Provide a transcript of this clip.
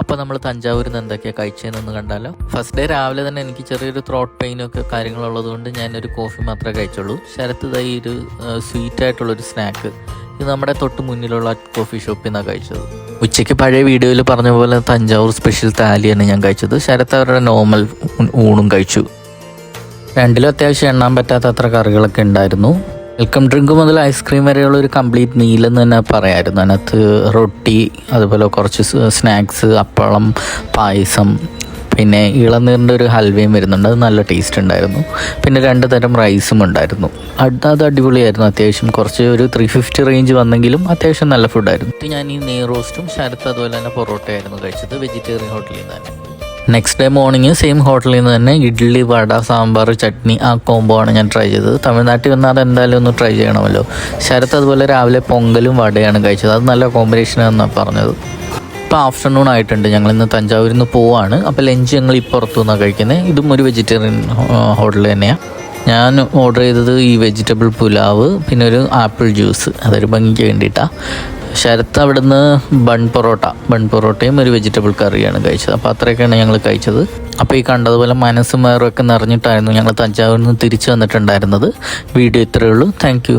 അപ്പോൾ നമ്മൾ തഞ്ചാവൂരിൽ നിന്ന് എന്തൊക്കെയാണ് കഴിച്ചതെന്നൊന്ന് കണ്ടാലോ. ഫസ്റ്റ് ഡേ രാവിലെ തന്നെ എനിക്ക് ചെറിയൊരു ത്രോട്ട് പെയിനൊക്കെ കാര്യങ്ങളുള്ളത് കൊണ്ട് ഞാനൊരു കോഫി മാത്രമേ കഴിച്ചുള്ളൂ. ശരത്ത് ഈ ഒരു സ്വീറ്റായിട്ടുള്ളൊരു സ്നാക്ക് ഇത് നമ്മുടെ തൊട്ട് മുന്നിലുള്ള കോഫി ഷോപ്പിൽ നിന്നാണ് കഴിച്ചത്. ഉച്ചയ്ക്ക് പഴയ വീഡിയോയിൽ പറഞ്ഞ പോലെ തഞ്ചാവൂർ സ്പെഷ്യൽ താലിയാണ് ഞാൻ കഴിച്ചത്. ശരത്ത് അവരുടെ നോർമൽ ഊണും കഴിച്ചു. രണ്ടിലും അത്യാവശ്യം എണ്ണാൻ പറ്റാത്ത അത്ര കറികളൊക്കെ ഉണ്ടായിരുന്നു. വെൽക്കം ഡ്രിങ്ക് മുതൽ ഐസ്ക്രീം വരെയുള്ള ഒരു കംപ്ലീറ്റ് മീലെന്ന് തന്നെ പറയാമായിരുന്നു. അതിനകത്ത് റൊട്ടി, അതുപോലെ കുറച്ച് സ്നാക്സ്, അപ്പളം, പായസം, പിന്നെ ഇളനീറിൻ്റെ ഒരു ഹൽവയും വരുന്നുണ്ട്. അത് നല്ല ടേസ്റ്റ് ഉണ്ടായിരുന്നു. പിന്നെ 2 തരം റൈസും ഉണ്ടായിരുന്നു. അത് അടിപൊളിയായിരുന്നു. അത്യാവശ്യം കുറച്ച് ഒരു 350 റേഞ്ച് വന്നെങ്കിലും അത്യാവശ്യം നല്ല ഫുഡായിരുന്നു. ഞാൻ ഈ നെയ് റോസ്റ്റും ശരത്ത് അതുപോലെ തന്നെ പൊറോട്ടയായിരുന്നു കഴിച്ചത്, വെജിറ്റേറിയൻ ഹോട്ടലിൽ നിന്ന് തന്നെ. നെക്സ്റ്റ് ഡേ മോർണിംഗ് സെയിം ഹോട്ടലിൽ നിന്ന് തന്നെ ഇഡ്ഡലി, വട, സാമ്പാർ, ചട്നി ആ കോംബോ ആണ് ഞാൻ ട്രൈ ചെയ്തത്. തമിഴ്നാട്ടിൽ വന്നാൽ അതെന്തായാലും ഒന്ന് ട്രൈ ചെയ്യണമല്ലോ. ശരത്ത് അതുപോലെ രാവിലെ പൊങ്കലും വടയാണ് കഴിച്ചത്. അത് നല്ല കോമ്പിനേഷനാണെന്നാണ് പറഞ്ഞത്. ഇപ്പോൾ ആഫ്റ്റർനൂൺ ആയിട്ടുണ്ട്. ഞങ്ങളിന്ന് തഞ്ചാവൂരിൽ നിന്ന് പോവാണ്. അപ്പോൾ ലഞ്ച് ഞങ്ങൾ ഈ പുറത്തു നിന്നാണ് കഴിക്കുന്നത്. ഇതും ഒരു വെജിറ്റേറിയൻ ഹോട്ടൽ തന്നെയാണ്. ഞാൻ ഓർഡർ ചെയ്തത് ഈ വെജിറ്റബിൾ പുലാവ്, പിന്നെ ഒരു ആപ്പിൾ ജ്യൂസ്, അതൊരു ഭംഗിക്ക് വേണ്ടിയിട്ടാണ്. ശരത്ത് അവിടുന്ന് ബൺ പൊറോട്ടയും ഒരു വെജിറ്റബിൾ കറിയാണ് കഴിച്ചത്. അപ്പോൾ അത്രയൊക്കെയാണ് ഞങ്ങൾ കഴിച്ചത്. അപ്പോൾ ഈ കണ്ടതുപോലെ മനസ്സും വയറുമൊക്കെ നിറഞ്ഞിട്ടായിരുന്നു ഞങ്ങൾ തഞ്ചാവൂരിൽ നിന്ന് തിരിച്ചു വന്നിട്ടുണ്ടായിരുന്നത്. വീഡിയോ ഇത്രയേ ഉള്ളൂ. താങ്ക്